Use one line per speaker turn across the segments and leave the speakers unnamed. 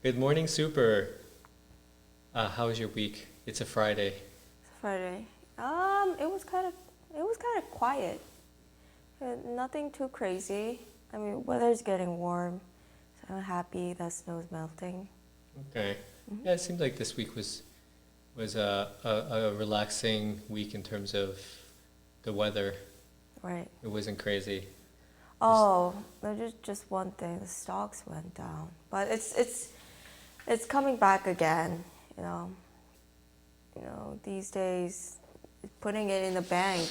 Good morning, Super. How was your week? It's a Friday.
It's Friday. It was kind of quiet. Nothing too crazy. I mean, weather's getting warm, so I'm happy that snow's melting.
Okay.
Hmm.
Yeah, it seemed like this week was a relaxing week in terms of the weather.
Right.
It wasn't crazy. Just,
Oh, there's just one thing. The stocks went down, but it's coming back again. You know, these days, putting it in the bank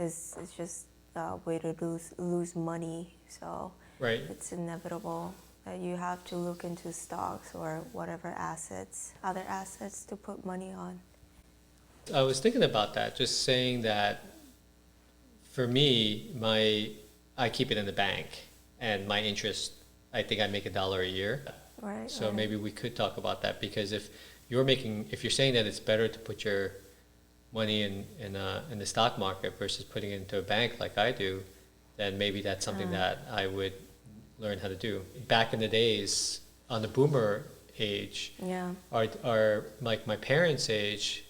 is just a way to lose money. So
right.
it's inevitable that you have to look into stocks or whatever assets, other assets to put money on.
I was thinking about that, just saying that for me, I keep it in the bank, and my interest, I think I make $1 a year.
Right,
So
right.
maybe we could talk about that because if you're saying that it's better to put your money in the stock market versus putting it into a bank like I do, then maybe that's something
Uh,
that I would learn how to do. Back in the days, on the boomer age,
yeah.
our like my parents' age,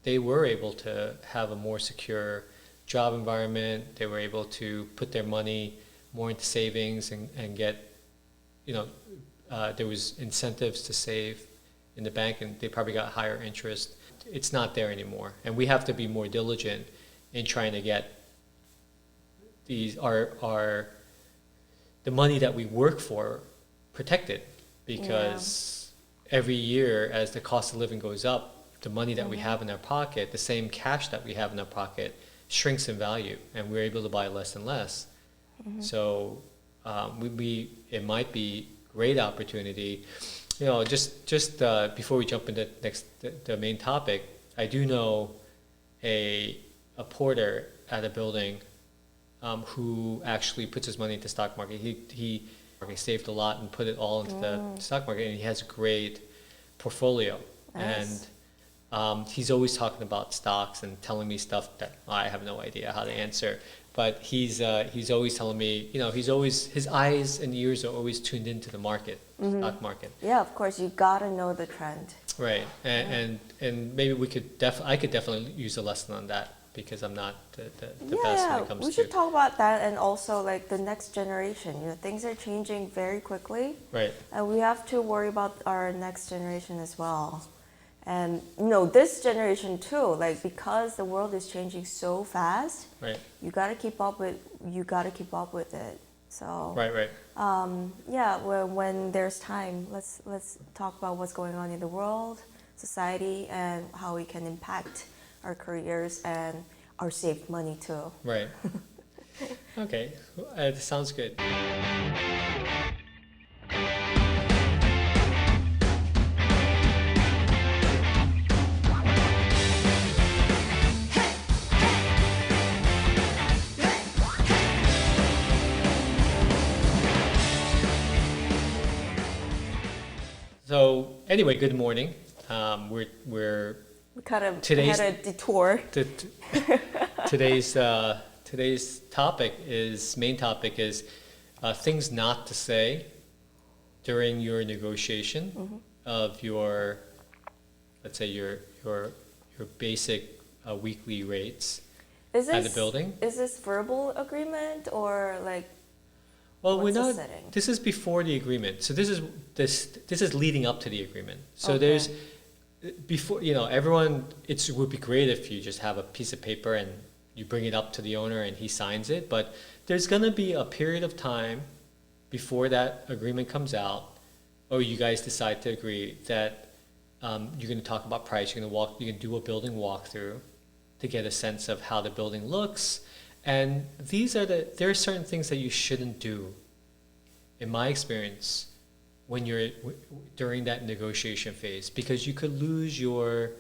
they were able to have a more secure job environment. They were able to put their money more into savings and get, you know, there was incentives to save in the bank, and they probably got higher interest. It's not there anymore, and we have to be more diligent in trying to get these our the money that we work for protected,
Yeah.
because every year as the cost of living goes up, the money that we
Mhm.
have in our pocket, the same cash that we have in our pocket, shrinks in value, and we're able to buy less and less.
Mhm.
So it might be great opportunity. Just before we jump into the main topic, I do know a porter at a building who actually puts his money into stock market. He saved a lot and put it all into the
Mm,
stock market, and he has a great portfolio. And
nice.
he's always talking about stocks and telling me stuff that I have no idea how to answer. But he's always telling me, his eyes and ears are always tuned into the market,
Mhm.
stock market.
Yeah, of course, you gotta know the trend.
Right. And
Yeah.
maybe I could definitely use a lesson on that because I'm not the
Yeah,
best when
yeah.
it comes
We
to.
should talk about that and also like the next generation. Things are changing very quickly,
Right.
and we have to worry about our next generation as well. And this generation too, like because the world is changing so fast,
Right.
you gotta keep up with it. So
Right. Right.
yeah, when there's time, let's talk about what's going on in the world, society, and how we can impact our careers and our saved money too.
Right. Okay. Sounds good. So anyway, good morning. We're
We kind of had
today's
a detour.
t- t- today's main topic is things not to say during your negotiation
Mhm.
of let's say your basic weekly rates
Is
at the
this
building.
is this verbal agreement or like
Well, we're
what's the
not.
setting?
This is before the agreement, so this is leading up to the agreement. So
Okay.
there's before, everyone. It would be great if you just have a piece of paper and you bring it up to the owner and he signs it. But there's gonna be a period of time before that agreement comes out, or you guys decide to agree that you're gonna talk about price. You're gonna do a building walkthrough to get a sense of how the building looks. And there are certain things that you shouldn't do, in my experience, when you're during that negotiation phase, because you could lose your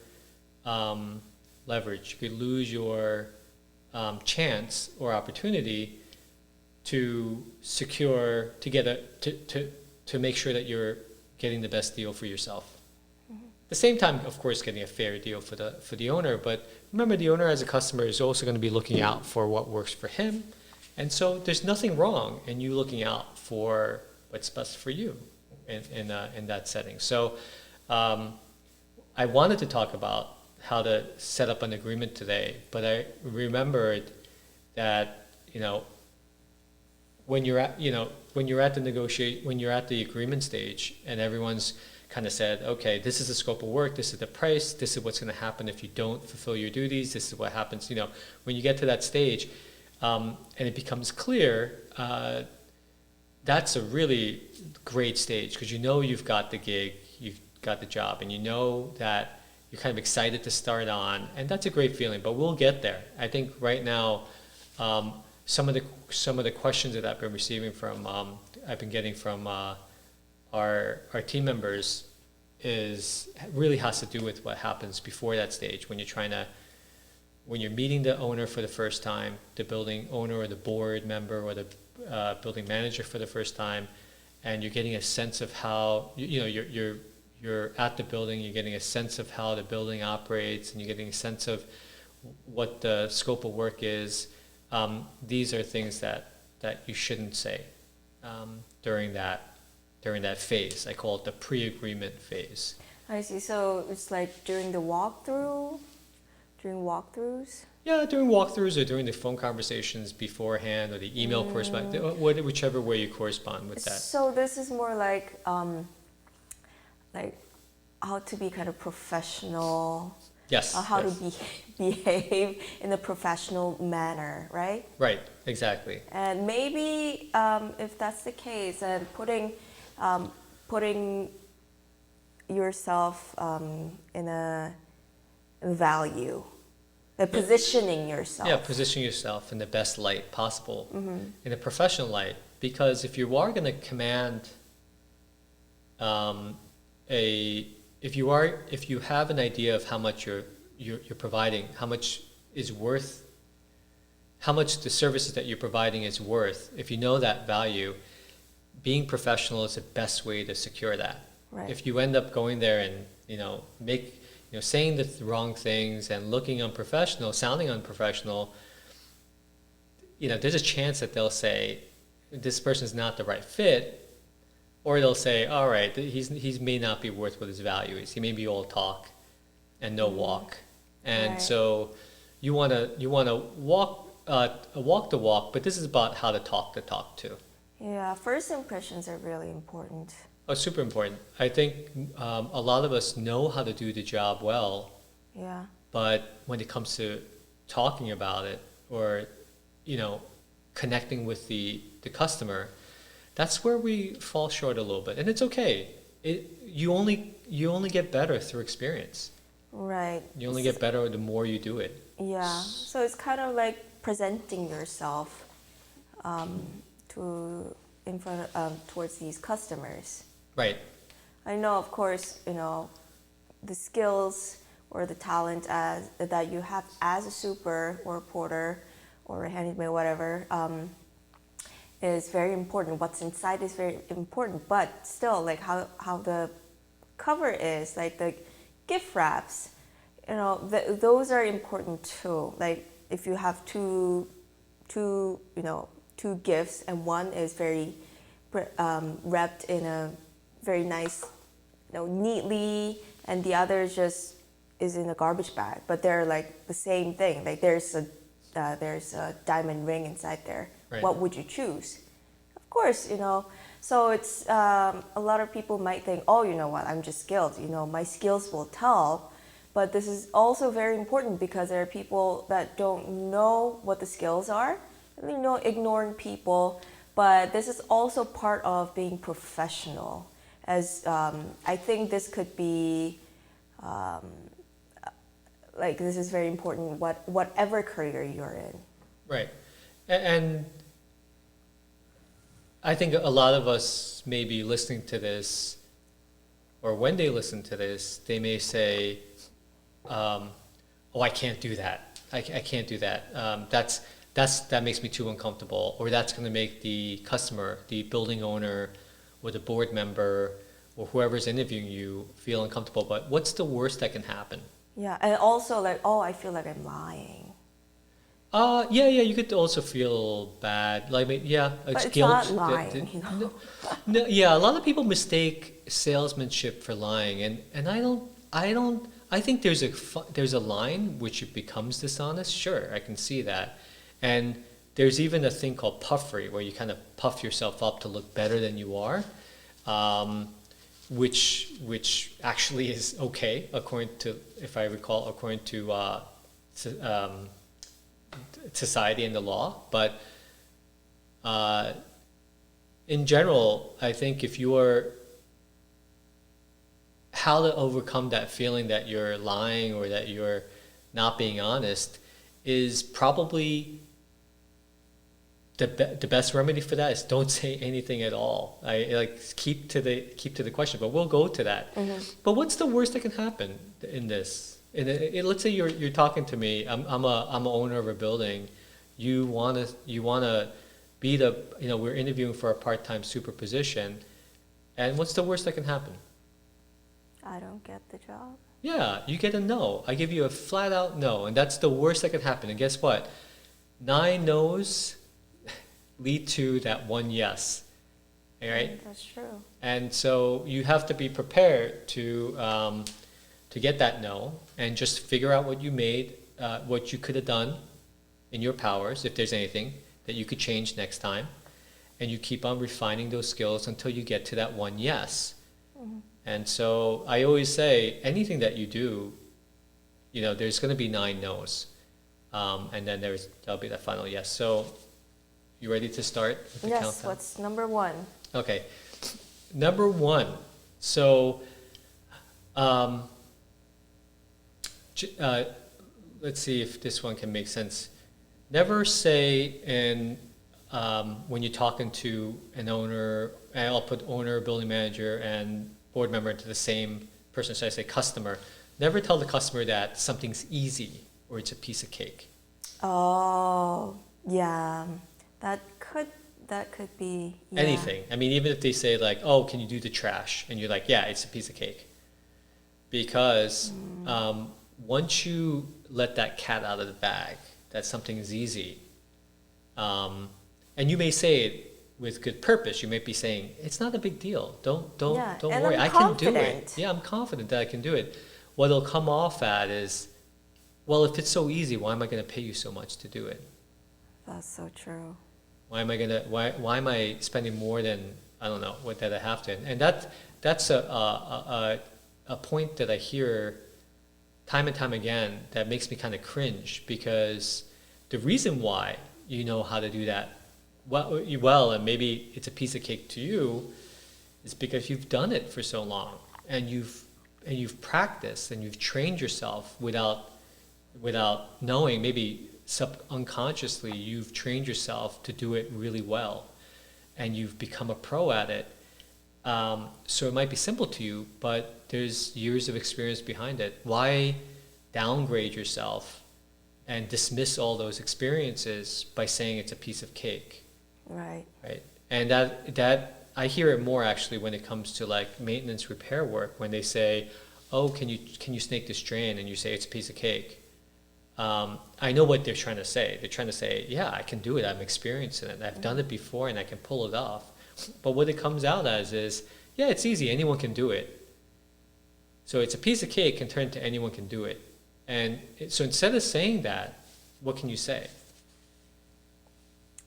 leverage, you could lose your chance or opportunity to secure to get to make sure that you're getting the best deal for yourself. At the same time, of course, getting a fair deal for the owner. But remember, the owner as a customer is also going to be looking out for what works for him, and so there's nothing wrong in you looking out for what's best for you. in that setting. So I wanted to talk about how to set up an agreement today, but I remembered that, when you're at, when you're at the agreement stage and everyone's kind of said, okay, this is the scope of work, this is the price, this is what's going to happen if you don't fulfill your duties, this is what happens, when you get to that stage, and it becomes clear, that's a really great stage because you've got the gig, you've got the job, and that you're kind of excited to start on, and that's a great feeling. But we'll get there. I think right now, some of the questions that I've been receiving from I've been getting from our team members really has to do with what happens before that stage when you're meeting the owner for the first time, the building owner or the board member or the building manager for the first time, and you're getting a sense of how you're at the building, you're getting a sense of how the building operates, and you're getting a sense of what the scope of work is. These are things that you shouldn't say during that phase. I call it the pre-agreement phase.
I see. So it's like during walkthroughs?
Yeah, during walkthroughs or during the phone conversations beforehand or the email correspondence, whichever way you correspond with that.
So this is more like how to be kind of professional.
Yes.
How
yes.
to behave in a professional manner, right?
Right, exactly.
And maybe if that's the case, and putting yourself in a value, positioning yourself.
Yeah, positioning yourself in the best light possible, in a professional light, because if you are going to command if you have an idea of how much you're providing, how much the services that you're providing is worth, if you know that value, being professional is the best way to secure that.
Right.
If you end up going there and saying the wrong things and looking unprofessional, sounding unprofessional, there's a chance that they'll say this person's not the right fit. Or they'll say, all right, he may not be worth what his value is. He may be all talk and no walk. And
right.
So you want to walk the walk, but this is about how to talk the talk too.
Yeah, first impressions are really important.
Oh, super important. I think a lot of us know how to do the job well.
Yeah.
But when it comes to talking about it or, connecting with the customer, that's where we fall short a little bit, and it's okay. You only get better through experience.
Right.
You only get better the more you do it.
Yeah. So it's kind of like presenting yourself towards these customers.
Right.
I know, of course, the skills or the talent that you have as a super or a porter or a handyman, whatever. Is very important. What's inside is very important, but still, like how the cover is, like the gift wraps, those are important too. Like if you have two gifts and one is very wrapped in a very nice, neatly, and the other just is in a garbage bag, but they're like the same thing. Like there's a diamond ring inside there.
Right.
What would you choose? Of course, so it's a lot of people might think, oh, you know what, I'm just skilled, my skills will tell. But this is also very important because there are people that don't know what the skills are, ignoring people. But this is also part of being professional, as I think this could be this is very important, whatever career you're in.
Right. And I think a lot of us may be listening to this, or when they listen to this, they may say, oh, I can't do that. I can't do that. That makes me too uncomfortable, or that's going to make the customer, the building owner, or the board member, or whoever's interviewing you feel uncomfortable. But what's the worst that can happen?
Yeah, and also I feel like I'm lying.
Yeah, you could also feel bad. Like, yeah,
But
it's
it's
guilt.
not lying, you know.
No, yeah, a lot of people mistake salesmanship for lying, and I think there's a line which it becomes dishonest. Sure, I can see that, and there's even a thing called puffery where you kind of puff yourself up to look better than you are, um, which actually is okay according to, if I recall, according to s- um, society and the law, but. Uh, in general, I think if you are how to overcome that feeling that you're lying or that you're not being honest is probably the best remedy for that is don't say anything at all. I like keep to the question, but we'll go to that. But what's the worst that can happen in this? Let's say you're talking to me. I'm a owner of a building. You wanna be we're interviewing for a part-time super position, and what's the worst that can happen?
I don't get the job.
Yeah, you get a no. I give you a flat out no, and that's the worst that can happen. And guess what? 9 no's lead to that one yes. All right?
That's true.
And so you have to be prepared to get that no, and just figure out what you made, what you could have done in your powers, if there's anything that you could change next time, and you keep on refining those skills until you get to that one yes. And so I always say, anything that you do, there's going to be 9 no's, and then there'll be that final yes. So, you ready to start with the
Yes,
countdown?
what's number 1?
Okay, number 1. So, let's see if this one can make sense. Never say when you're talking to an owner, and I'll put owner, building manager, and board member into the same person, so I say customer. Never tell the customer that something's easy or it's a piece of cake.
Oh, yeah. That could be, yeah.
Anything. I mean, even if they say like, oh, can you do the trash? And you're like, yeah, it's a piece of cake. Because once you let that cat out of the bag, that something is easy, and you may say it with good purpose. You may be saying, it's not a big deal. Don't
Yeah, and
worry.
I'm
I can do it.
confident.
Yeah, I'm confident that I can do it. What it'll come off at is, well, if it's so easy, why am I going to pay you so much to do it?
That's so true.
Why am I spending more than, I don't know, what that I have to? And that's a point that I hear time and time again that makes me kind of cringe, because the reason why you know how to do that well, and maybe it's a piece of cake to you, is because you've done it for so long, and you've practiced and you've trained yourself without knowing. Maybe unconsciously you've trained yourself to do it really well, and you've become a pro at it. So it might be simple to you, but there's years of experience behind it. Why downgrade yourself and dismiss all those experiences by saying it's a piece of cake?
Right.
Right. And that I hear it more actually when it comes to like maintenance repair work, when they say, oh, can you snake this drain? And you say it's a piece of cake. I know what they're trying to say. They're trying to say, yeah, I can do it. I'm experienced in it. I've done it before and I can pull it off. But what it comes out as is, yeah, it's easy. Anyone can do it. So it's a piece of cake can turn to anyone can do it. And so instead of saying that, what can you say?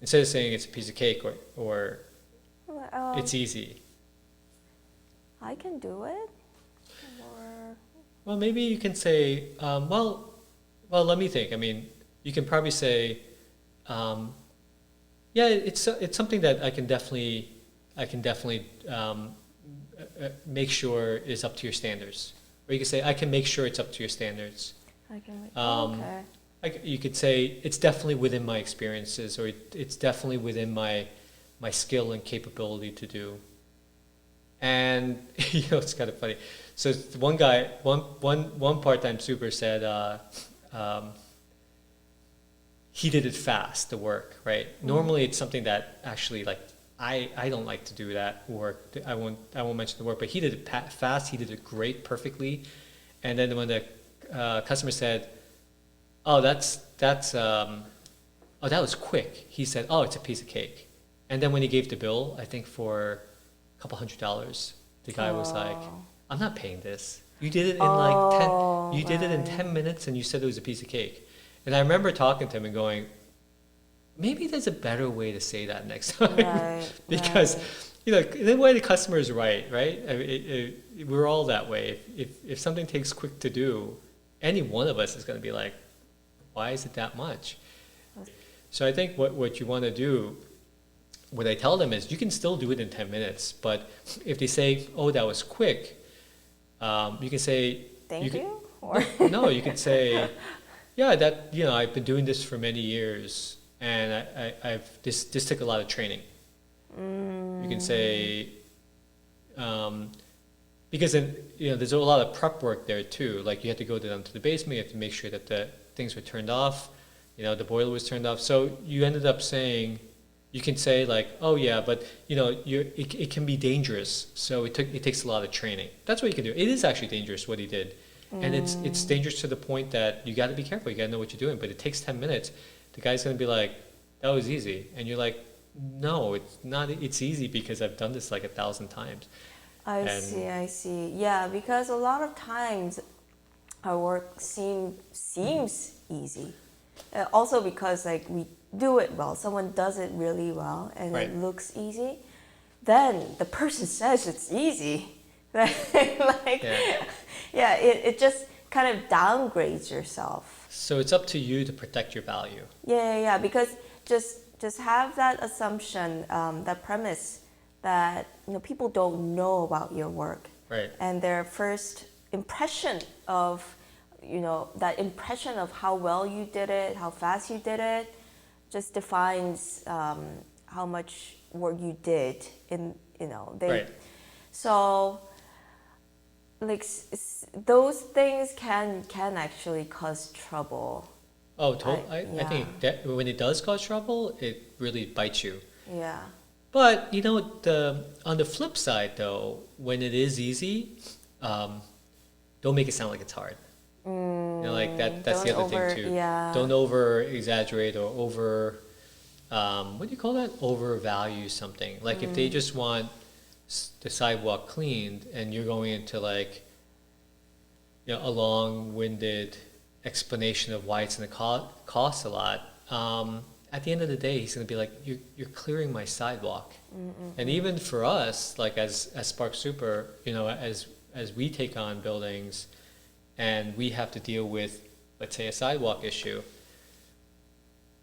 Instead of saying it's a piece of cake or it's easy.
I can do it. Or
Well, maybe you can say, well, let me think. I mean, you can probably say, yeah, it's something that I can definitely make sure is up to your standards. Or you can say, I can make sure it's up to your standards.
I can make,
Okay.
okay.
You could say it's definitely within my experiences, or it's definitely within my skill and capability to do. And it's kind of funny. So one guy, one part-time super said he did it fast, the work, right? Normally it's something that actually like I don't like to do that work. I won't mention the work, but he did it fast. He did it great, perfectly. And then when the customer said, "Oh, that's oh, that was quick. He said, oh, it's a piece of cake. And then when he gave the bill, I think for a couple $100, the guy was like, I'm not paying this. You did it in like 10, you did it in 10 minutes and you said it was a piece of cake. And I remember talking to him and going, maybe there's a better way to say that next time.
Right,
Because,
right.
you know, in a way the customer is right? I mean, we're all that way. If something takes quick to do, any one of us is going to be like, why is it that much? So I think what you want to do, what I tell them is you can still do it in 10 minutes, but if they say, oh, that was quick, you can say,
Thank
can-
you? Or
no, you could say, yeah, that, you know, I've been doing this for many years and this took a lot of training. You can say, because then, you know, there's a lot of prep work there too. Like you have to go down to the basement, you have to make sure that the things were turned off, you know, the boiler was turned off. So you ended up saying, you can say like, oh yeah, but you know, it can be dangerous. So it takes a lot of training. That's what you can do. It is actually dangerous what he did. And it's dangerous to the point that you got to be careful. You got to know what you're doing. But it takes 10 minutes. The guy's going to be like, that was easy. And you're like, no, it's not. It's easy because I've done this like 1,000 times.
I see. Yeah, because a lot of times our work seems easy. Also because like we do it well, someone does it really well, and
Right.
it looks easy. Then the person says it's easy. Like, it just kind of downgrades yourself.
So it's up to you to protect your value.
Yeah. Because just have that assumption, that premise that people don't know about your work,
Right.
and their first impression of that impression of how well you did it, how fast you did it, just defines how much work you did
Right.
So like those things can actually cause trouble.
Oh, I think that when it does cause trouble, it really bites you.
Yeah.
But you know, on the flip side, though, when it is easy, don't make it sound like it's hard. You know, like that's the other thing too.
Yeah.
Don't over exaggerate or over, what do you call that? Overvalue something. Like if they just want the sidewalk cleaned, and you're going into like, a long-winded explanation of why it's going to cost a lot. At the end of the day, he's going to be like, you're clearing my sidewalk. And even for us, like as Spark Super, as we take on buildings and we have to deal with, let's say, a sidewalk issue,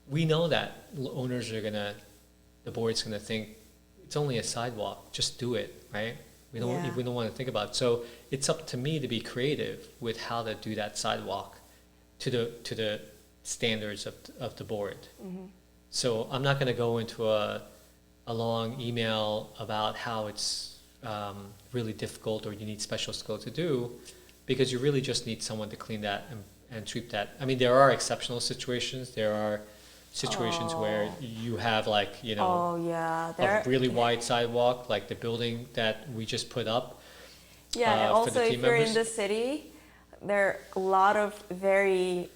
we know that owners are the board's going to think, it's only a sidewalk, just do it, right? We don't want to think about it. So it's up to me to be creative with how to do that sidewalk to the standards of the board. So I'm not going to go into a long email about how it's really difficult or you need special skill to do, because you really just need someone to clean that and sweep that. I mean, there are exceptional situations. There are situations where you have like, a really wide sidewalk, like the building that we just put up.
Yeah, and
for
also
the
if
team
you're
members.
in the city, there are a lot of very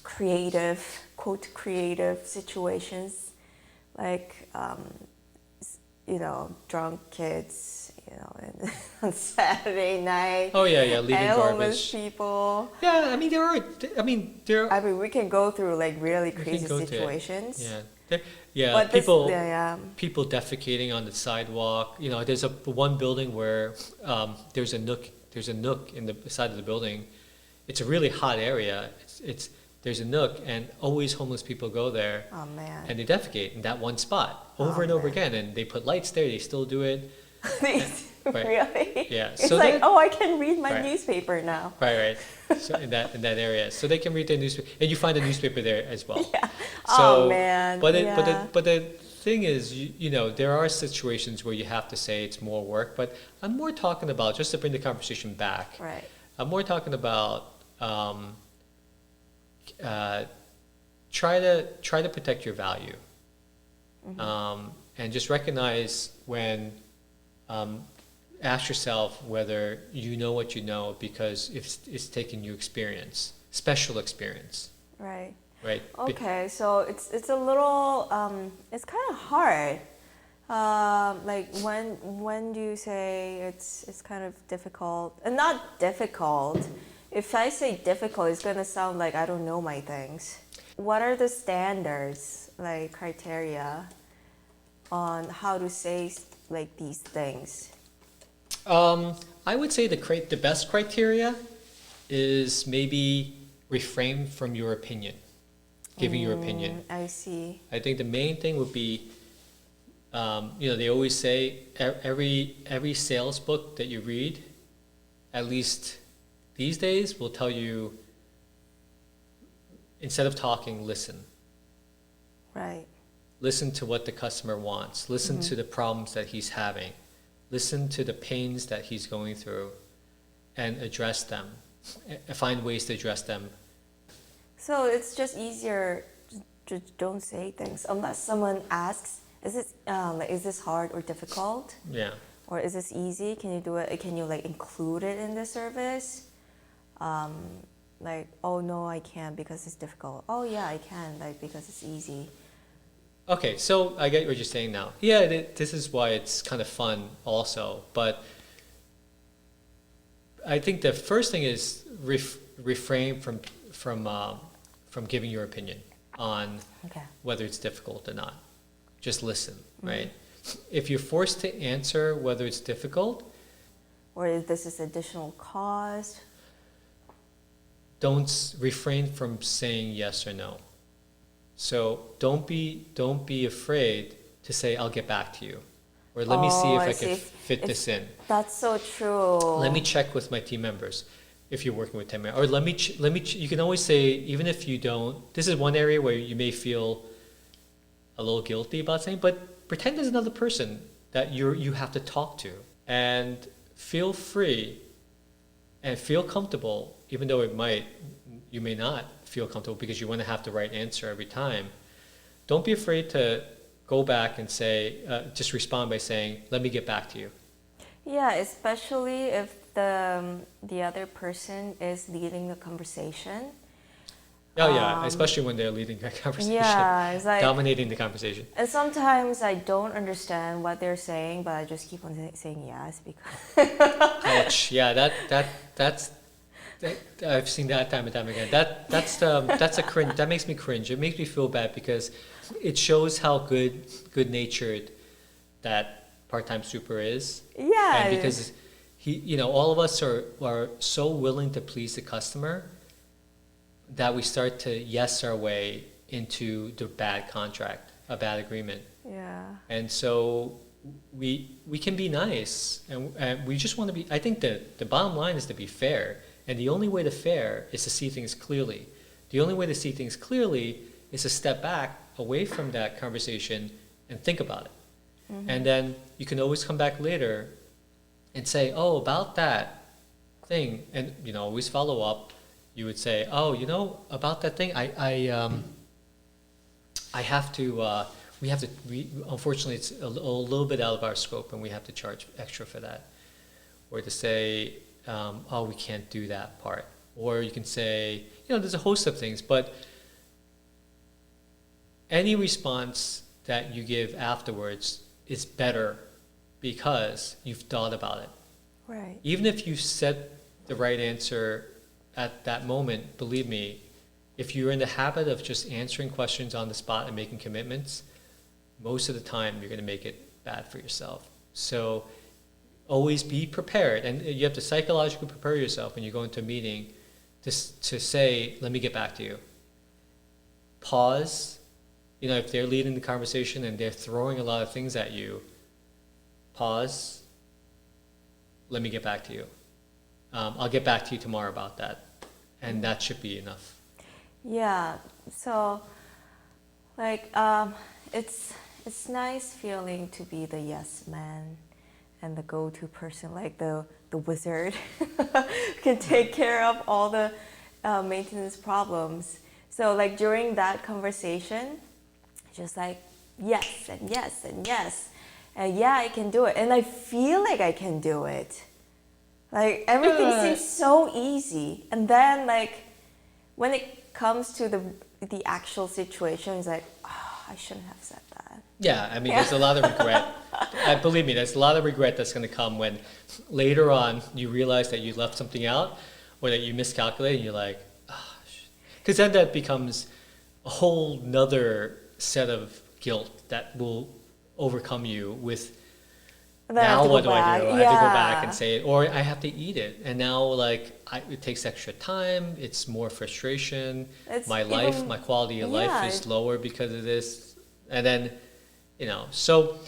creative, quote, creative situations, like, drunk kids, on Saturday night.
Oh yeah, leaving
and homeless
garbage.
people.
Yeah, I mean there are.
We can go through like really
We can
crazy
go to it.
situations.
Yeah,
But
people defecating on the sidewalk. There's one building where there's a nook in the side of the building. It's a really hot area. There's a nook, and always homeless people go there.
Oh man.
And they defecate in that one spot over and over again, and they put lights there. They still do it. Right.
Really?
Yeah.
It's
So
like, I can read my
Right.
newspaper now.
Right. So in that area, so they can read the newspaper, and you find a newspaper there as well.
Yeah.
So,
Oh man.
But
yeah.
the thing is, there are situations where you have to say it's more work. But I'm more talking about, just to bring the conversation back.
Right.
I'm more talking about try to protect your value, and just recognize when. Ask yourself whether you know what you know, because it's taken you special experience.
Right.
right?
Okay, so it's a little it's kind of hard. Like when do you say it's kind of difficult? And not difficult. If I say difficult, it's gonna sound like I don't know my things. What are the standards, like criteria, on how to say like these things?
I would say the best criteria is maybe refrain from your opinion, giving your opinion.
I see.
I think the main thing would be, they always say every sales book that you read, at least these days, will tell you, instead of talking, listen.
Right.
Listen to what the customer wants. Listen to the problems that he's having. Listen to the pains that he's going through, and address them. Find ways to address them.
So it's just easier to don't say things unless someone asks, is this hard or difficult?
Yeah.
Or is this easy? Can you do it? Can you like include it in the service? Like, oh no, I can't because it's difficult. Oh yeah, I can, like, because it's easy.
Okay, so I get what you're saying now. Yeah, this is why it's kind of fun also. But I think the first thing is refrain from giving your opinion on
Okay.
whether it's difficult or not. Just listen, right? If you're forced to answer whether it's difficult,
Or if this is additional cost.
don't refrain from saying yes or no. So don't be afraid to say, I'll get back to you, or let me see if I can fit this in.
That's so true.
Let me check with my team members if you're working with 10 members. Or you can always say, even if you don't, this is one area where you may feel a little guilty about saying, but pretend there's another person that you have to talk to, and feel free and feel comfortable, even though you may not feel comfortable because you want to have the right answer every time. Don't be afraid to go back and say, just respond by saying, let me get back to you.
Yeah, especially if the other person is leading the conversation.
Oh yeah, especially when they're leading the conversation.
Yeah, it's like,
dominating the conversation.
and sometimes I don't understand what they're saying, but I just keep on saying yes because.
Ouch! Yeah, that's I've seen that time and time again. That's a cringe. That makes me cringe. It makes me feel bad because it shows how good natured that part-time super is.
Yeah.
And because all of us are so willing to please the customer that we start to yes our way into the bad contract, a bad agreement.
Yeah.
And so we can be nice, and we just want to be. I think the bottom line is to be fair, and the only way to fair is to see things clearly. The only way to see things clearly is to step back away from that conversation and think about it. And then you can always come back later and say, oh, about that thing, and always follow up. You would say, oh, about that thing, I have to. Unfortunately, it's a little bit out of our scope, and we have to charge extra for that. Or to say, oh, we can't do that part. Or you can say, there's a host of things, but any response that you give afterwards is better because you've thought about it.
Right.
Even if you said the right answer at that moment, believe me, if you're in the habit of just answering questions on the spot and making commitments, most of the time you're going to make it bad for yourself. So always be prepared, and you have to psychologically prepare yourself when you go into a meeting to say, let me get back to you. Pause. If they're leading the conversation and they're throwing a lot of things at you, pause. Let me get back to you. I'll get back to you tomorrow about that. And that should be enough.
Yeah. So, like, it's nice feeling to be the yes man and the go-to person, like the wizard can take care of all the maintenance problems. So like during that conversation, just like yes and yes and yes, and yeah, I can do it, and I feel like I can do it. Like everything seems so easy, and then like when it comes to the the actual situation is like, oh, I shouldn't have said that.
Yeah, I mean, there's a lot of regret. Believe me, there's a lot of regret that's going to come when later on you realize that you left something out or that you miscalculated and you're like, ah, because then that becomes a whole nother set of guilt that will overcome you with
And then I have
now
to go
what do I
back.
do? I have to go back
Yeah.
and say it, or I have to eat it. And now, like, it takes extra time. It's more frustration.
It's
My life,
even-
my quality of life
yeah,
is lower because of this. And then, so,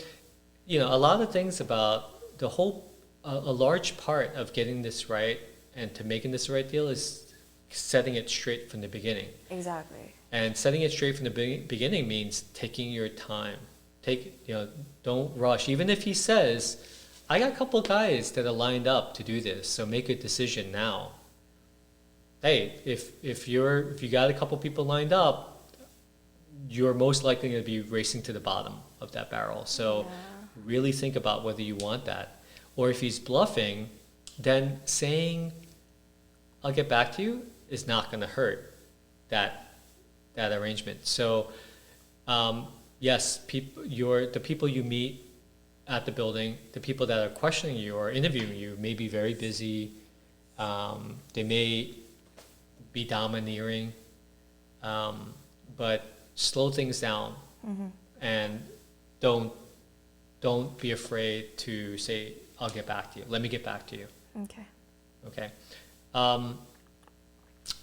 a lot of things about the whole, a large part of getting this right and to making this the right deal is setting it straight from the beginning.
Exactly.
And setting it straight from the beginning means taking your time. Don't rush. Even if he says, I got a couple of guys that are lined up to do this, so make a decision now. Hey, if you got a couple people lined up, you're most likely going to be racing to the bottom of that barrel. So really think about whether you want that. Or if he's bluffing, then saying, I'll get back to you is not going to hurt that arrangement. So, yes, the people you meet at the building, the people that are questioning you or interviewing you may be very busy. They may be domineering, but slow things down and don't be afraid to say, I'll get back to you. Let me get back to you.
Okay.
Okay.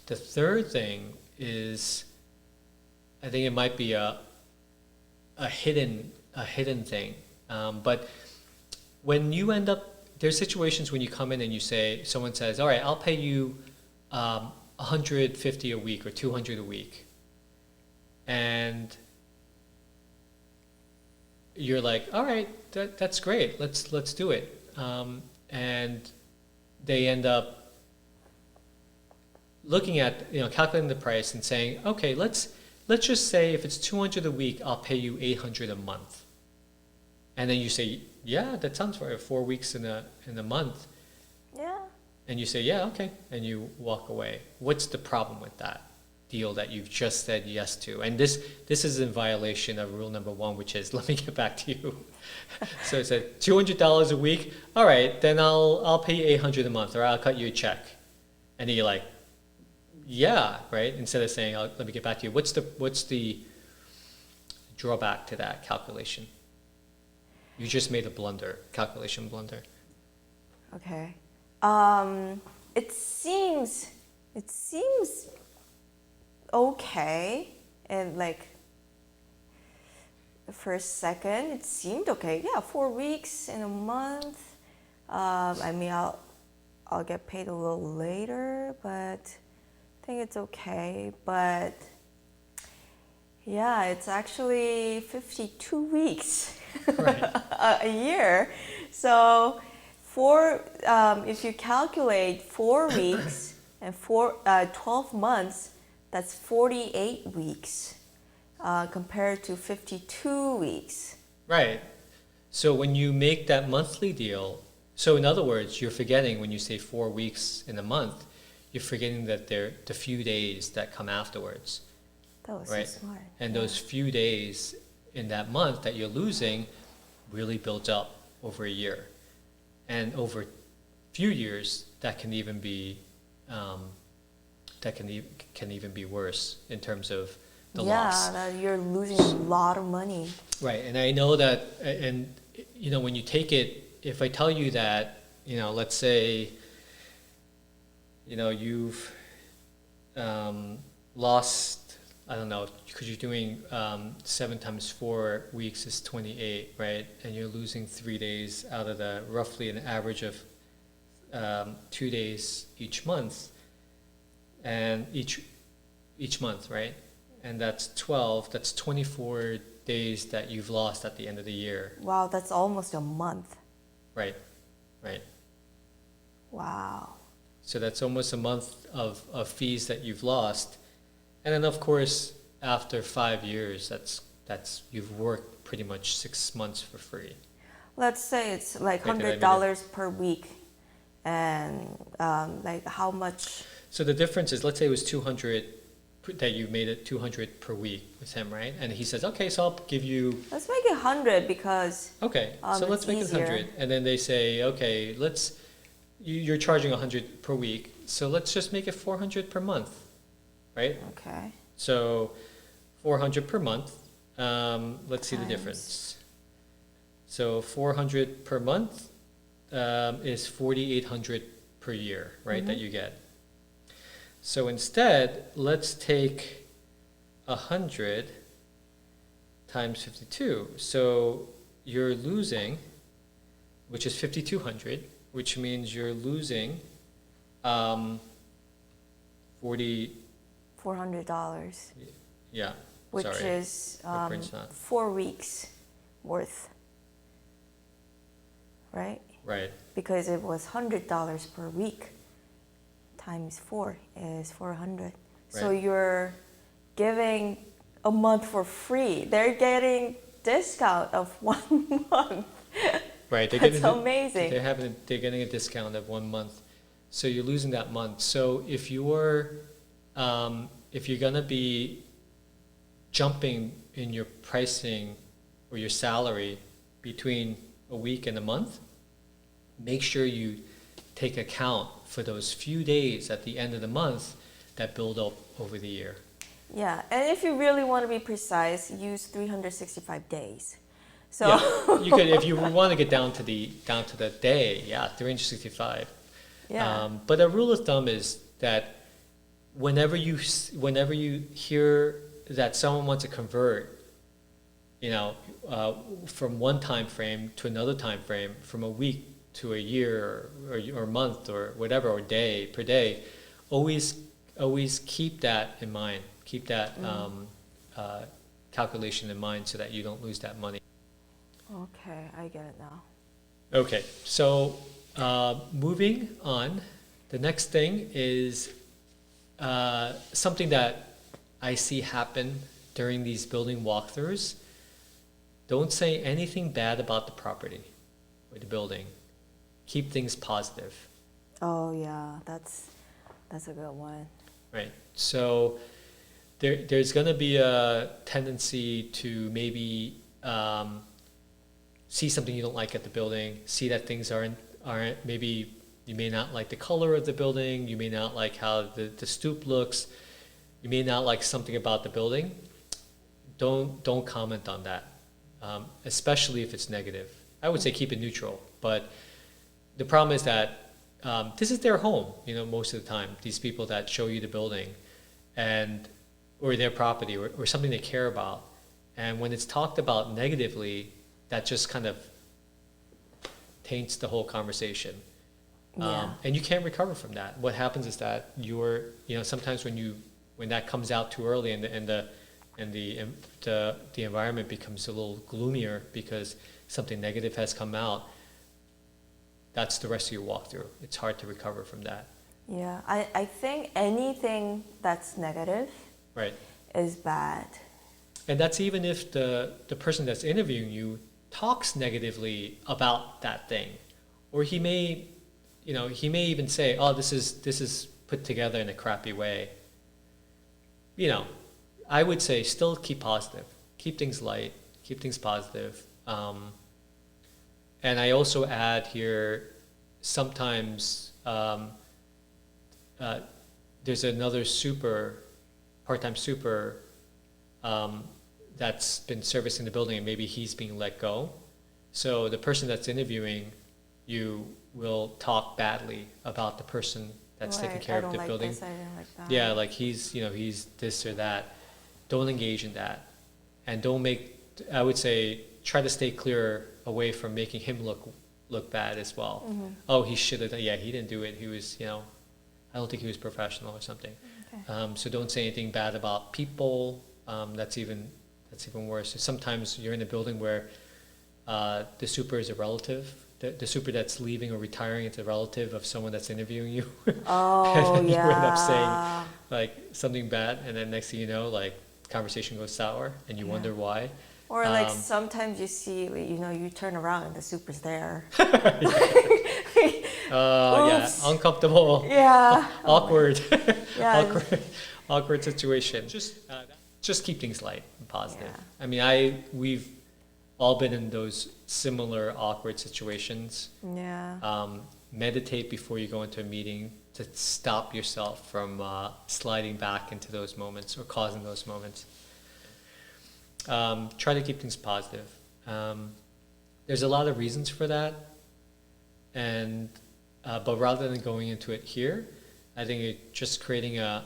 The third thing is, I think it might be a hidden thing, but when you end up, there's situations when you come in and you say, someone says, all right, I'll pay you $150 a week or $200 a week, and you're like, all right, that's great, let's do it, and they end up looking at, calculating the price and saying, okay, let's just say if it's $200 a week, I'll pay you $800 a month. And then you say, yeah, that sounds right, 4 weeks in a month.
Yeah.
And you say, yeah, okay, and you walk away. What's the problem with that deal that you've just said yes to? And this is in violation of rule number 1, which is, let me get back to you. So it said $200 a week. All right, then I'll pay you $800 a month, or I'll cut you a check. And then you're like, yeah, right? Instead of saying, let me get back to you. What's the drawback to that calculation? You just made a calculation blunder.
Okay. It seems okay, and like the first second, it seemed okay. Yeah, 4 weeks in a month. I mean, I'll get paid a little later, but I think it's okay. But yeah, it's actually 52 weeks
Right.
a year. So if you calculate 4 weeks and 12 months, that's 48 weeks compared to 52 weeks.
Right. So when you make that monthly deal, so in other words, you're forgetting when you say 4 weeks in a month, you're forgetting that there are the few days that come afterwards.
That was
Right.
so smart.
And
Yeah.
those few days in that month that you're losing really builds up over a year. And over a few years, that can even be can even be worse in terms of the loss.
Yeah, that you're losing a lot of money.
Right, and I know that, and when you take it, if I tell you that, let's say, you've lost, I don't know, because you're doing 7 times 4 weeks is 28, right? And you're losing 3 days out of the roughly an average of 2 days each month, and each month, right? And that's 12, that's 24 days that you've lost at the end of the year.
Wow, that's almost a month.
Right, right.
Wow.
So that's almost a month of fees that you've lost. And then of course, after 5 years, that's you've worked pretty much 6 months for free.
Let's say it's like
Wait, did I
$100 per week, and like how much?
So the difference is, let's say it was $200 that you made it 200 per week with him, right? And he says, okay, so I'll give you,
Let's make it 100 because
okay, so let's
it's
make it
easier.
100. And then they say, okay, you're charging 100 per week, so let's just make it 400 per month, right?
Okay.
So 400 per month, let's see the
Times.
difference. So 400 per month is 4,800 per year, right, that you get. So instead, let's take 100 times 52. So you're losing, which is 5,200, which means you're losing 40,
$400,
yeah,
which
sorry.
is
My brain's not.
4 weeks worth, right?
Right,
Because it was $100 per week times 4 is 400. So
Right.
you're giving a month for free. They're getting discount of 1 month.
right.
That's amazing.
They're getting a discount of 1 month. So you're losing that month. So if you're gonna be jumping in your pricing or your salary between a week and a month, make sure you take account for those few days at the end of the month that build up over the year.
Yeah, and if you really want to be precise, use 365 days. So
Yeah, you could, if you want to get down to the day, yeah, 365.
yeah.
But a rule of thumb is that whenever you hear that someone wants to convert, from one time frame to another time frame, from a week to a year or month or whatever, or day per day, always keep that in mind. Keep that calculation in mind so that you don't lose that money.
Okay, I get it now.
Okay, so moving on, the next thing is something that I see happen during these building walkthroughs. Don't say anything bad about the property or the building. Keep things positive.
Oh yeah, that's a good one.
Right. So there's going to be a tendency to maybe see something you don't like at the building, see that things aren't maybe you may not like the color of the building, you may not like how the stoop looks, you may not like something about the building. Don't comment on that, especially if it's negative. I would say keep it neutral, but the problem is that this is their home, most of the time, these people that show you the building or their property or something they care about. And when it's talked about negatively, that just kind of taints the whole conversation.
Yeah.
And you can't recover from that. What happens is that sometimes when that comes out too early and the environment becomes a little gloomier because something negative has come out, that's the rest of your walkthrough. It's hard to recover from that.
Yeah, I think anything that's negative
Right.
is bad.
And that's even if the person that's interviewing you talks negatively about that thing. Or he may even say, oh, this is put together in a crappy way. I would say still keep positive. Keep things light. Keep things positive. And I also add here, sometimes there's another part-time super that's been servicing the building and maybe he's being let go. So the person that's interviewing you will talk badly about the person that's taking care of the building.
This, I don't like that.
Yeah, like he's this or that. Don't engage in that. And I would say, try to stay clear away from making him look bad as well.
Mm-hmm.
Oh, he should have done, yeah, he didn't do it. He was, I don't think he was professional or something.
Okay.
So don't say anything bad about people. That's even worse. Sometimes you're in a building where the super is a relative. The super that's leaving or retiring is a relative of someone that's interviewing you.
Oh,
and then
yeah.
you end up saying like something bad, and then next thing you know, like conversation goes sour, and you wonder why.
Or like sometimes you see, you turn around and the super's there.
Yeah,
Oops.
uncomfortable,
Yeah.
awkward,
Yeah.
awkward situation. Just keep things light and positive.
Yeah.
I mean, we've all been in those similar awkward situations.
Yeah.
Meditate before you go into a meeting to stop yourself from sliding back into those moments or causing those moments. Try to keep things positive. There's a lot of reasons for that, and but rather than going into it here, I think just creating a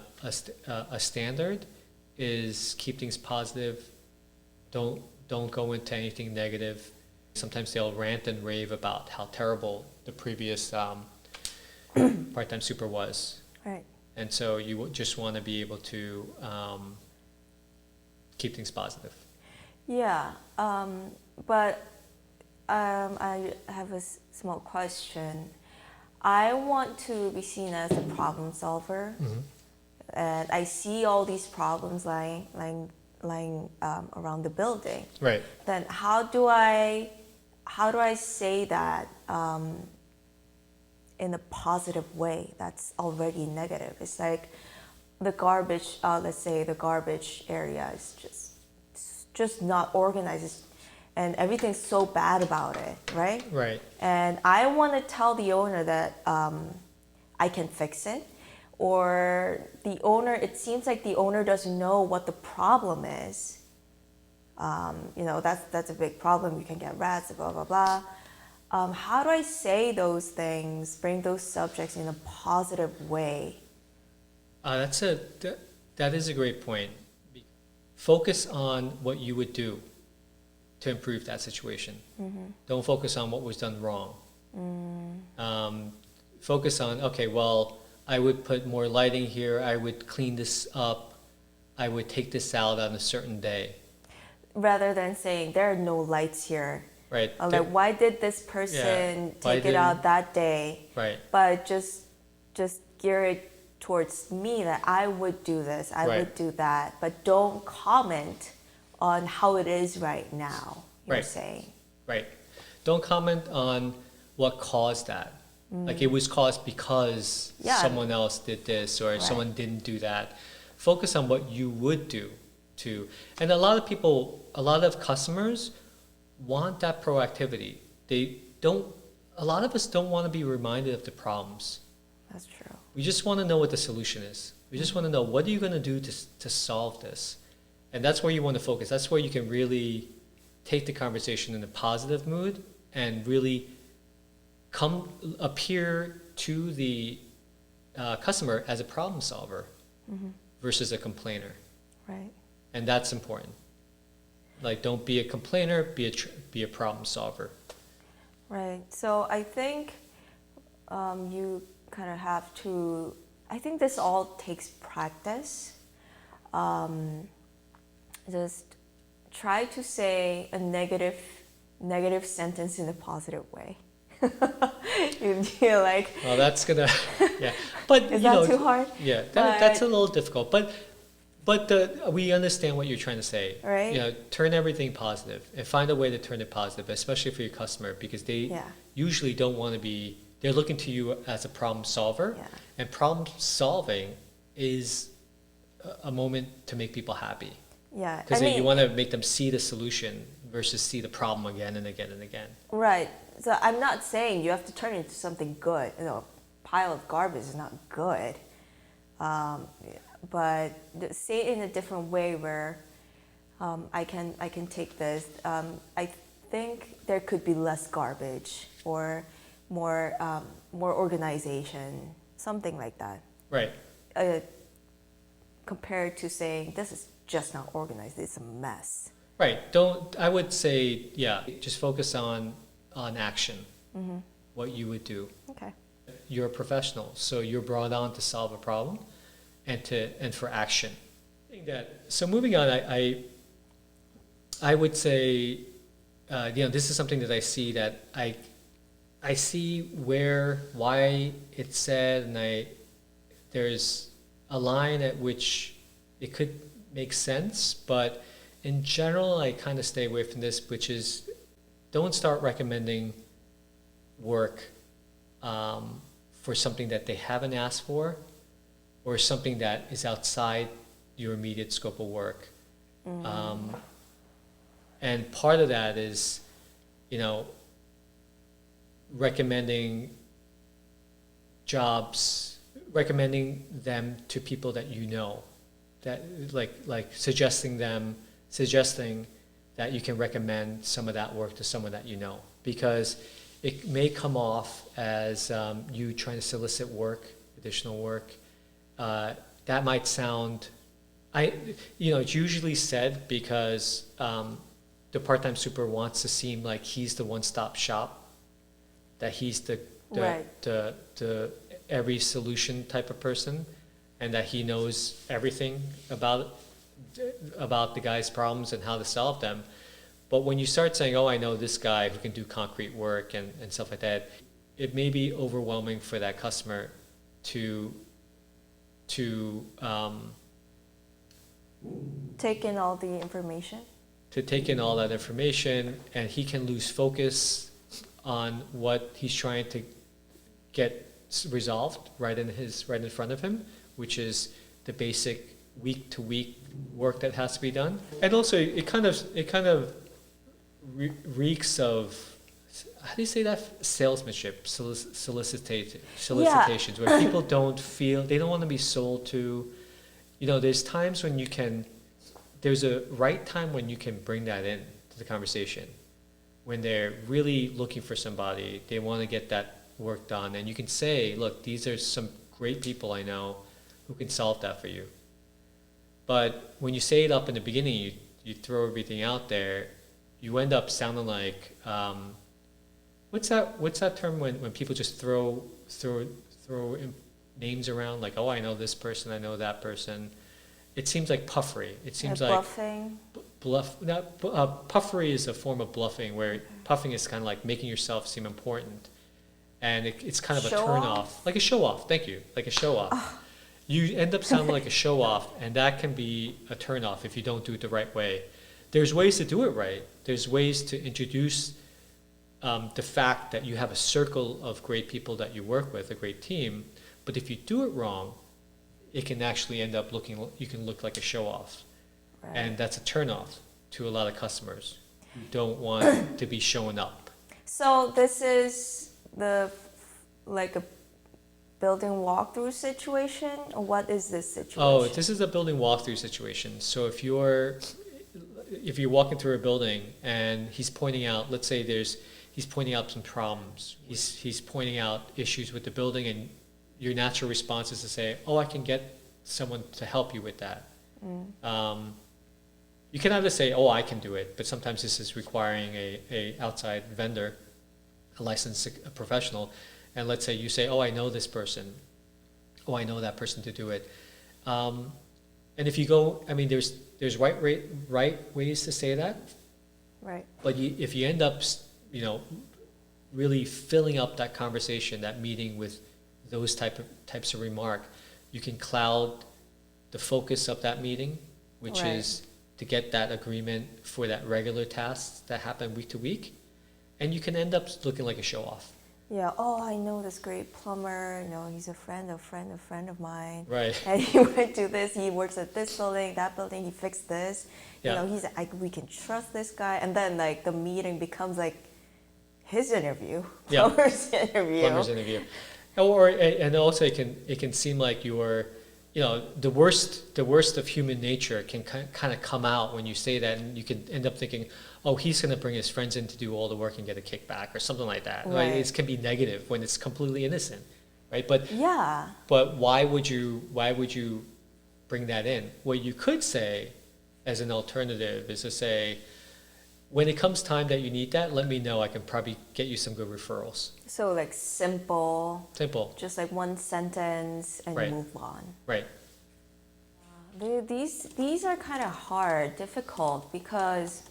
standard is keep things positive. Don't go into anything negative. Sometimes they'll rant and rave about how terrible the previous part-time super was,
Right.
and so you just want to be able to keep things positive.
Yeah. But I have a small question. I want to be seen as a problem solver, and I see all these problems lying around the building.
Right.
Then how do I say that in a positive way that's already negative? It's like the garbage. Let's say the garbage area is just not organized, and everything's so bad about it, right?
Right.
And I want to tell the owner that I can fix it, or the owner. It seems like the owner doesn't know what the problem is. That's a big problem. You can get rats, blah blah blah. How do I say those things, bring those subjects in a positive way?
That is a great point. Focus on what you would do to improve that situation. Don't focus on what was done wrong. Focus on, okay, well, I would put more lighting here, I would clean this up, I would take this out on a certain day.
Rather than saying there are no lights here.
Right.
Like, why did this person take it out that day?
Right.
But just gear it towards me that I would do this, I would do that, but don't comment on how it is right now, you're saying.
Right. Don't comment on what caused that. Like it was caused because someone else did this or someone didn't do that. Focus on what you would do too. And a lot of customers want that proactivity. A lot of us don't want to be reminded of the problems.
That's true.
We just want to know what the solution is. We just want to know, what are you going to do to solve this? And that's where you want to focus. That's where you can really take the conversation in a positive mood and really appear to the customer as a problem solver versus a complainer.
Right.
And that's important. Like, don't be a complainer, be a problem solver.
Right. So I think you kind of have to, I think this all takes practice. Just try to say a negative sentence in a positive way. You feel like,
well, that's gonna, yeah. But
is that too hard?
Yeah, that's a little difficult. But we understand what you're trying to say.
Right.
Turn everything positive and find a way to turn it positive, especially for your customer, because they usually don't want to be. They're looking to you as a problem solver, and problem solving is a moment to make people happy.
Yeah,
because you want to make them see the solution versus see the problem again and again and again.
Right. So I'm not saying you have to turn it into something good. A pile of garbage is not good. But say it in a different way where I can take this. I think there could be less garbage or more organization, something like that.
Right.
Compared to saying this is just not organized, it's a mess.
Right. I would say, just focus on action, what you would do.
Okay.
You're a professional, so you're brought on to solve a problem and for action. So moving on, I would say, this is something that I see that I see why it's said, and there's a line at which it could make sense, but in general, I kind of stay away from this, which is don't start recommending work for something that they haven't asked for, or something that is outside your immediate scope of work. And part of that is, you know, recommending jobs, recommending them to people that you know, that like suggesting that you can recommend some of that work to someone that you know, because it may come off as you trying to solicit work, additional work. That might sound, it's usually said because the part-time super wants to seem like he's the one-stop shop, that he's the every solution type of person, and that he knows everything about the guy's problems and how to solve them. But when you start saying, oh, I know this guy who can do concrete work and stuff like that, it may be overwhelming for that customer to
take in all the information.
To take in all that information, and he can lose focus on what he's trying to get resolved right in front of him, which is the basic week-to-week work that has to be done. And also, it kind of reeks of, how do you say that? Salesmanship, solicitations, where people don't want to be sold to. There's times when there's a right time when you can bring that in to the conversation. When they're really looking for somebody, they want to get that work done, and you can say, look, these are some great people I know who can solve that for you. But when you say it up in the beginning, you throw everything out there, you end up sounding like, what's that term when people just throw names around, like, oh, I know this person, I know that person. It seems like puffery. It seems like
bluffing.
Puffery is a form of bluffing, where puffing is kind of like making yourself seem important, and it's kind of a turn off, like a show off. Thank you, like a show off. You end up sounding like a show off, and that can be a turn off if you don't do it the right way. There's ways to do it right. There's ways to introduce the fact that you have a circle of great people that you work with, a great team. But if you do it wrong, it can actually end up you can look like a show off. Right. And that's a turn off to a lot of customers who don't want to be showing up.
So this is like a building walkthrough situation, or what is this situation?
Oh, this is a building walkthrough situation. So if you're walking through a building and he's pointing out, let's say he's pointing out some problems. He's pointing out issues with the building, and your natural response is to say, oh, I can get someone to help you with that. You can either say, oh, I can do it, but sometimes this is requiring a outside vendor, a licensed professional. And let's say you say, oh, I know this person. Oh, I know that person to do it. And if you go, there's right ways to say that.
Right.
But if you end up, really filling up that conversation, that meeting with those types of remark, you can cloud the focus of that meeting, which is to get that agreement for that regular tasks that happen week to week, and you can end up looking like a show off.
Yeah. Oh, I know this great plumber. He's a friend of mine.
Right.
And he went to this. He works at this building, that building. He fixed this.
Yeah.
We can trust this guy. And then the meeting becomes like his interview,
Yeah.
plumber's interview.
And also it can seem like you're, the worst of human nature can kind of come out when you say that, and you can end up thinking, oh, he's going to bring his friends in to do all the work and get a kickback or something like that.
Right.
It can be negative when it's completely innocent, right? But
yeah.
But why would you bring that in? What you could say as an alternative is to say, when it comes time that you need that, let me know. I can probably get you some good referrals.
So simple.
Simple.
Just one sentence and
Right.
move on.
Right.
These are kind of hard, difficult, because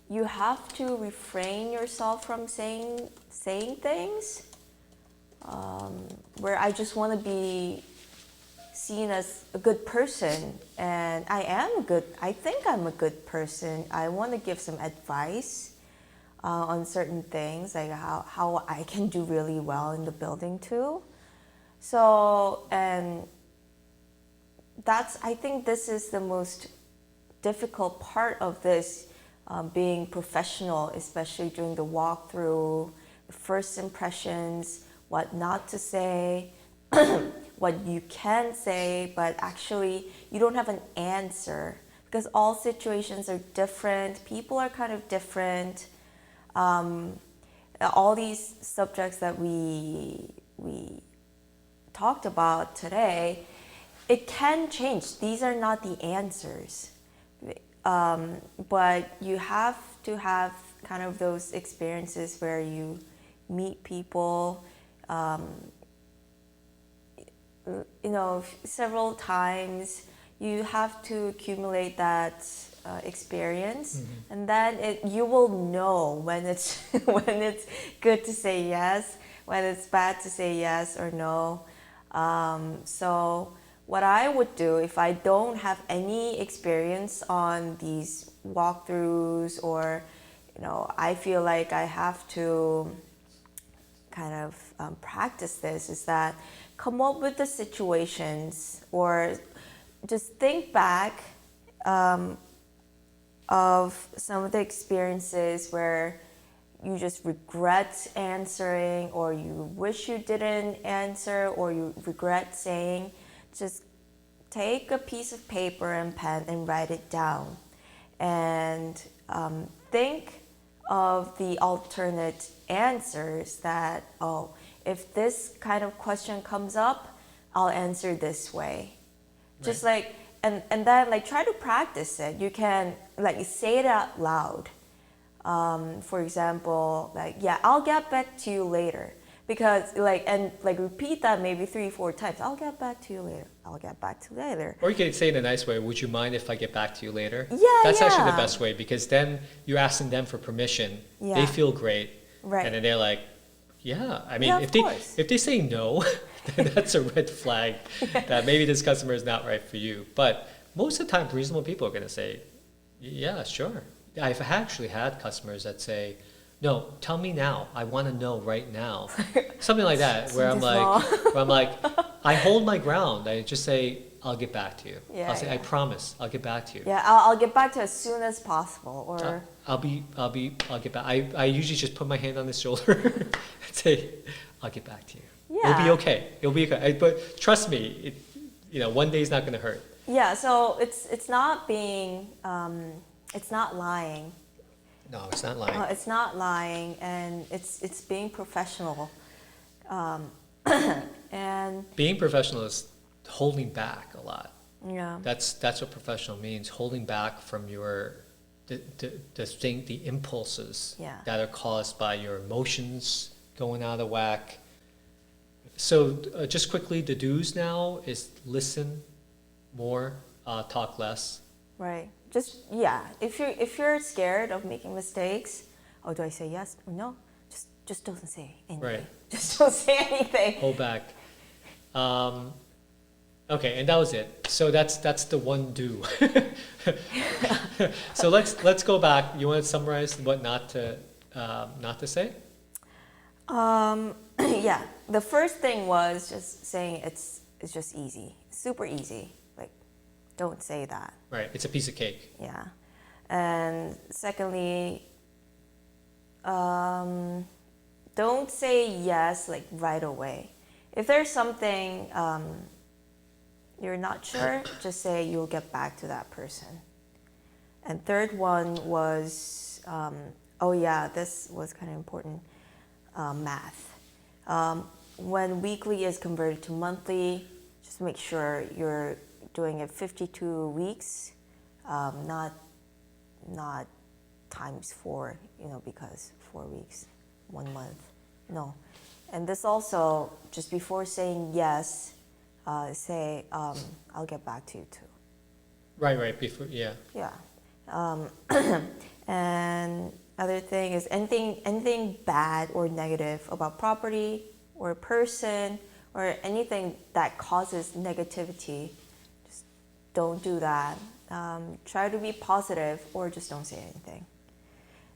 you have to refrain yourself from saying things where I just want to be seen as a good person, and I think I'm a good person. I want to give some advice, on certain things, like how I can do really well in the building too. So, and I think this is the most difficult part of this, being professional, especially during the walkthrough, the first impressions, what not to say, what you can say, but actually you don't have an answer because all situations are different, people are kind of different. All these subjects that we talked about today, it can change. These are not the answers. But you have to have kind of those experiences where you meet people, several times. You have to accumulate that experience, and then you will know when it's when it's good to say yes, when it's bad to say yes or no. So what I would do if I don't have any experience on these walkthroughs, or I feel like I have to kind of practice this, is that come up with the situations, or just think back of some of the experiences where you just regret answering, or you wish you didn't answer, or you regret saying. Just take a piece of paper and pen and write it down, and think of the alternate answers that, if this kind of question comes up, I'll answer this way. Right. Just like, and then like try to practice it. You can like say it out loud. For example, like, yeah, I'll get back to you later. Because repeat that maybe 3-4 times. I'll get back to you later. I'll get back to you later.
Or you can say it in a nice way. Would you mind if I get back to you later?
Yeah,
That's actually the best way, because then you're asking them for permission.
Yeah.
They feel great.
Right.
And then they're like, yeah. I mean,
Yeah,
if they say no, then that's a red flag that maybe this customer is not right for you. But most of the time, reasonable people are going to say, yeah, sure. I've actually had customers that say, no, tell me now. I want to know right now. Something like that, where I'm like, I hold my ground. I just say, I'll get back to you.
Yeah,
I'll say, I promise, I'll get back to you.
Yeah, I'll get back to you as soon as possible. Or
I'll get back. I usually just put my hand on his shoulder and say, I'll get back to you.
Yeah.
It'll be okay. It'll be okay. But trust me, one day's not going to hurt.
Yeah. So it's not being, it's not lying.
No, it's not lying.
It's not lying, and it's being professional. And
being professional is holding back a lot.
Yeah.
That's what professional means. Holding back from the impulses that are caused by your emotions going out of whack. So just quickly, the do's now is listen more, talk less.
Right. Just, if you're scared of making mistakes, do I say yes or no? Just don't say anything.
Right.
Just don't say anything.
Hold back. Okay, and that was it. So that's the one do. So let's go back. You want to summarize what not to say?
Yeah. The first thing was just saying it's just easy, super easy. Don't say that.
Right. It's a piece of cake.
Yeah. And secondly, don't say yes right away. If there's something you're not sure, just say you'll get back to that person. And third one was, this was kind of important, math. When weekly is converted to monthly, just make sure you're doing it 52 weeks, not times 4, because 4 weeks, 1 month. No. And this also, just before saying yes, say, I'll get back to you too.
Right, before, yeah.
Yeah. And other thing is anything bad or negative about property or a person or anything that causes negativity, don't do that. Try to be positive, or just don't say anything.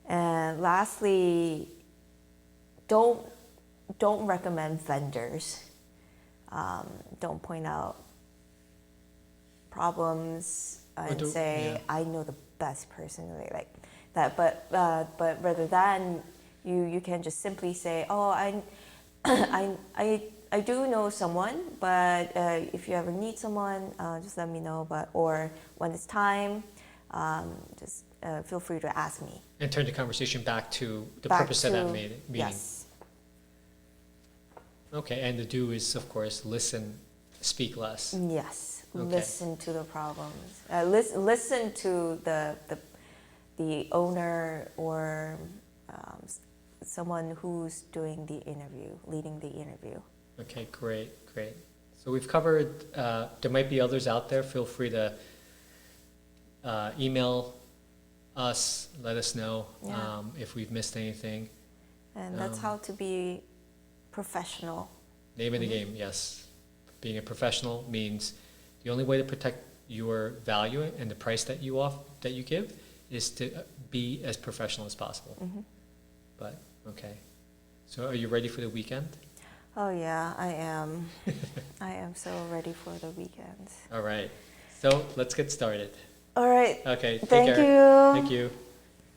And lastly, don't recommend vendors. Don't point out problems and say I know the best person like that. But rather than you can just simply say, oh, I do know someone, but if you ever need someone, just let me know. But or when it's time, just feel free to ask me.
And turn the conversation back to the purpose of that meeting.
Yes.
Okay, and the do is, of course, listen, speak less.
Yes,
okay.
Listen to the problems. Listen to the owner or someone who's doing the interview, leading the interview.
Okay, great. So we've covered, there might be others out there. Feel free to email us, let us know if we've missed anything.
And that's how to be professional.
Name of the game, yes. Being a professional means the only way to protect your value and the price that you give is to be as professional as possible. But okay, so are you ready for the weekend?
Oh yeah, I am. I am so ready for the weekend.
All right, so let's get started.
All right.
Okay, take
Thank
care.
you.
Thank you.